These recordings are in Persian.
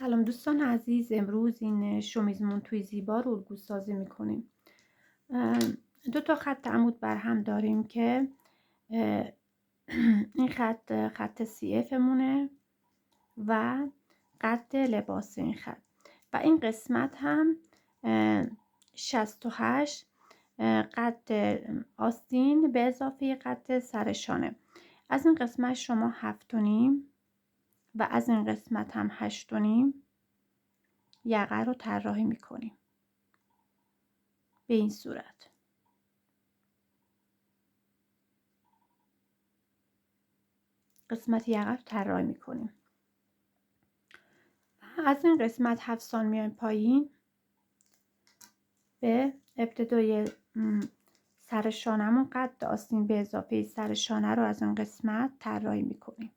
سلام دوستان عزیز، امروز این شومیزمون توی زیبا رو الگو سازی میکنیم. دو تا خط عمود بر هم داریم که این خط CF مونه و قد لباس این خط و این قسمت هم 68 قد آستین به اضافه قد سرشانه. از این قسمت شما 7.5 و از این قسمت هم 8.5 یقه رو طراحی میکنیم به این صورت. قسمت یقه رو طراحی میکنیم. از این قسمت 7 سان میایم پایین به ابتدای سر شانمون قد آستین به اضافه سر شانه رو از این قسمت طراحی میکنیم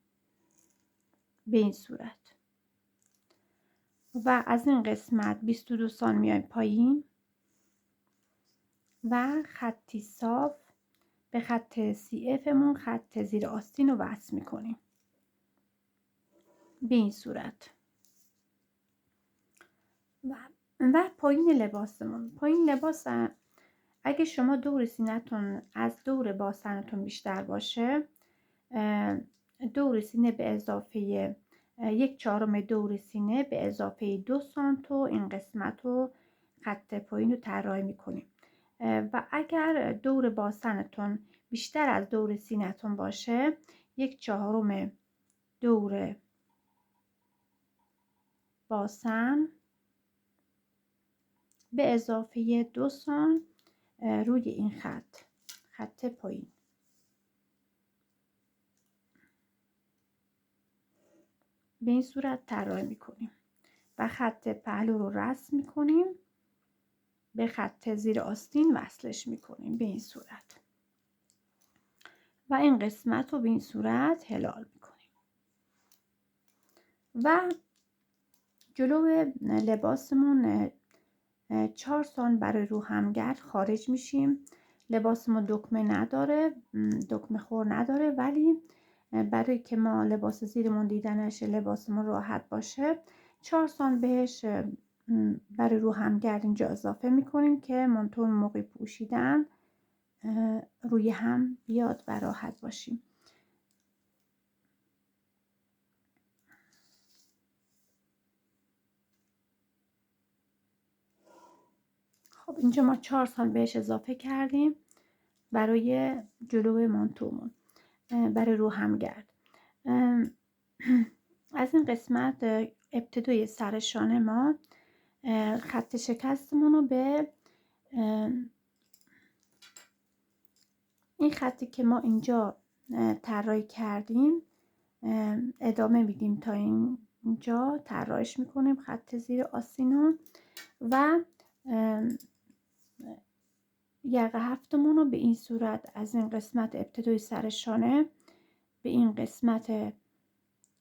به این صورت و از این قسمت 22 سان میایم پایین و خطی صاف به خط CF مون خط زیر آستین رو وصل میکنیم به این صورت. و پایین لباسمون، پایین لباس اگه شما دور سینه‌تون از دور باسنتون بیشتر باشه، دور سینه به اضافه 1/4 دور سینه به اضافه 2 سانت این قسمت رو خط پایین رو طراحی میکنیم. و اگر دور باسنتون بیشتر از دور سینه‌تون باشه، 1/4 دور باسن به اضافه 2 سانت روی این خط پایین به این صورت طراحی میکنیم و خط پهلو رو رسم میکنیم، به خط زیر آستین وصلش میکنیم به این صورت و این قسمت رو به این صورت هلال میکنیم و جلو لباسمون 4 سان برای رو همگرد خارج میشیم. لباسمون دکمه نداره، دکمه خور نداره، ولی برای که ما لباس زیرمون دیدنش لباسمون راحت باشه 4 سان بهش برای رو همگرد اینجا اضافه میکنیم که منطور موقع پوشیدن روی هم بیاد و راحت باشیم. خب اینجا ما 4 سال بهش اضافه کردیم برای جلو مانتومون برای رو همگرد. از این قسمت ابتدای سر شانه ما خط شکستمون رو به این خطی که ما اینجا طراحی کردیم ادامه میدیم تا اینجا طراحیش میکنیم خط زیر آستین و یقه هفتمون رو به این صورت از این قسمت ابتدای سر شانه به این قسمت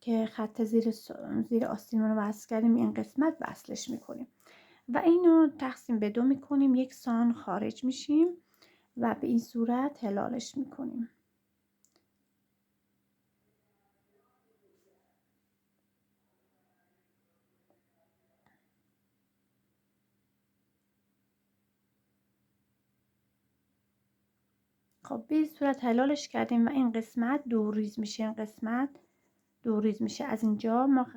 که خط زیر آستین رو وصل کردیم این قسمت وصلش میکنیم و اینو تقسیم به 2 میکنیم، 1 سان خارج میشیم و به این صورت هلالش میکنیم. خب به این صورت هلالش کردیم و این قسمت دوریز میشه، این قسمت دوریز میشه. از اینجا ما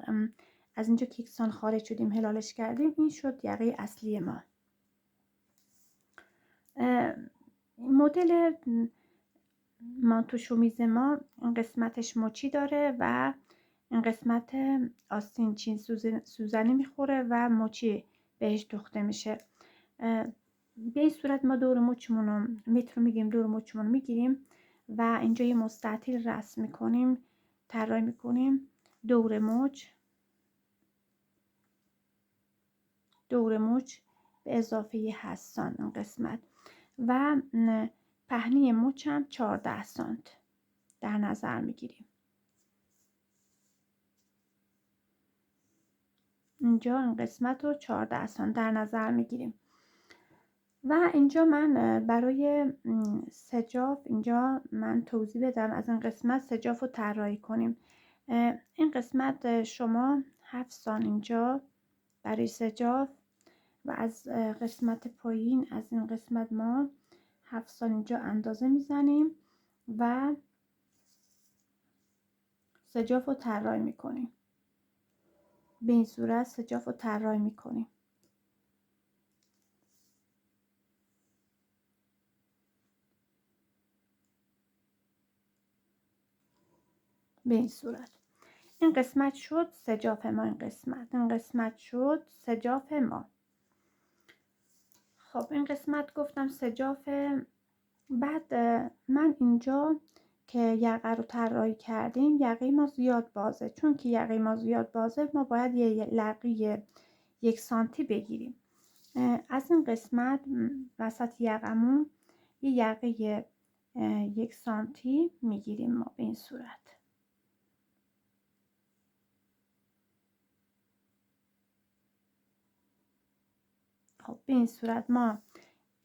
از اینجا که 1 سان خارج شدیم هلالش کردیم، این شد یقه اصلی ما. مدل مانتو شومیز ما این قسمتش مچی داره و این قسمت آستین چین سوزنی میخوره و مچی بهش دوخته میشه. به این صورت ما دور مچمون رو متر میگیم، دور مچمون رو میگیریم و اینجا یه مستطیل رسم میکنیم، طراحی میکنیم دور مچ به اضافه 8 سانت این قسمت و پهنی مچ هم 14 سانت در نظر میگیریم. اینجا این قسمت رو 14 سانت در نظر میگیریم و اینجا من برای سجاف اینجا من توضیح بدم از این قسمت سجاف رو طراحی کنیم. این قسمت شما 7 اینجا برای سجاف و از قسمت پایین از این قسمت ما 7 اینجا اندازه میزنیم و سجاف رو طراحی میکنیم. به این صورت سجاف رو طراحی میکنیم. به این صورت این قسمت شد سجاف ما. این قسمت شد سجاف ما. خب این قسمت گفتم سجاف. بعد من اینجا که یقه رو طراحی کردیم یقه ما زیاد بازه، چون که یقه ما زیاد بازه ما باید یه لقی 1 سانتی بگیریم. از این قسمت وسط یقمون یه یقه 1 سانتی میگیریم ما به این صورت. خب به این صورت ما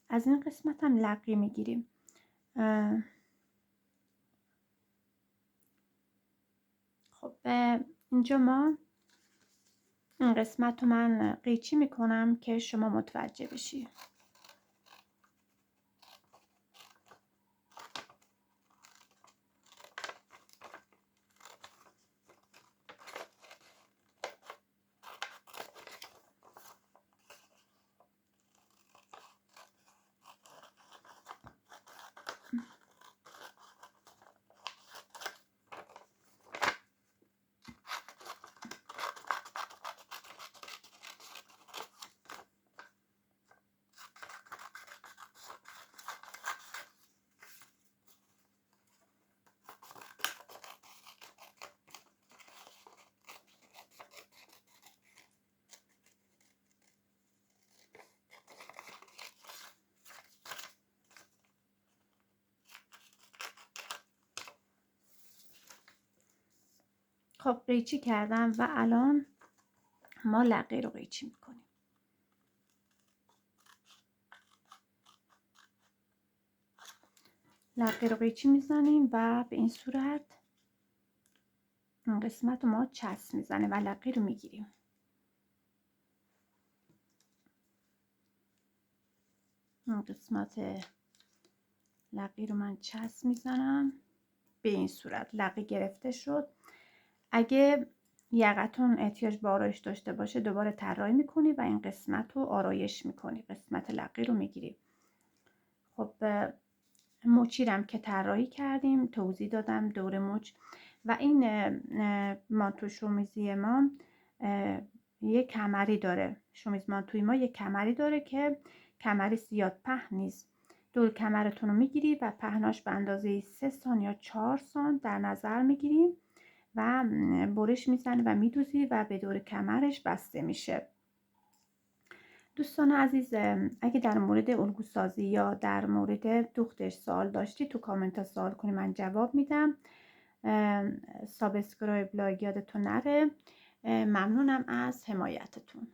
از این قسمت هم لقی میگیریم. خب اینجا ما این قسمت رو من قیچی میکنم که شما متوجه بشی. خب قیچی کردم و الان ما لقه رو قیچی میکنیم. لقه رو قیچی میزنیم و به این صورت این قسمت رو ما چسب میزنه و لقه رو میگیریم. این قسمت لقه رو من چسب میزنم به این صورت. لقه گرفته شد. اگه یقتون احتیاج به آرایش داشته باشه دوباره طراحی میکنی و این قسمت رو آرایش میکنی، قسمت لقه رو میگیری. خب مچیرم که طراحی کردیم توضیح دادم دور مچ. و این مانتو شومیزی ما یک کمری داره. شومیز مانتوی ما یک کمری داره که کمری زیاد پهن نیست. دور کمرتون رو میگیری و پهناش به اندازه 3 سانت یا 4 سانت در نظر میگیریم و برش میزنی و میدوزی و به دور کمرش بسته میشه. دوستان عزیز اگه در مورد الگو سازی یا در مورد دوختش سوال داشتی تو کامنت ها سوال کنی، من جواب میدم. سابسکرایب لایک یادتون نره. ممنونم از حمایتتون.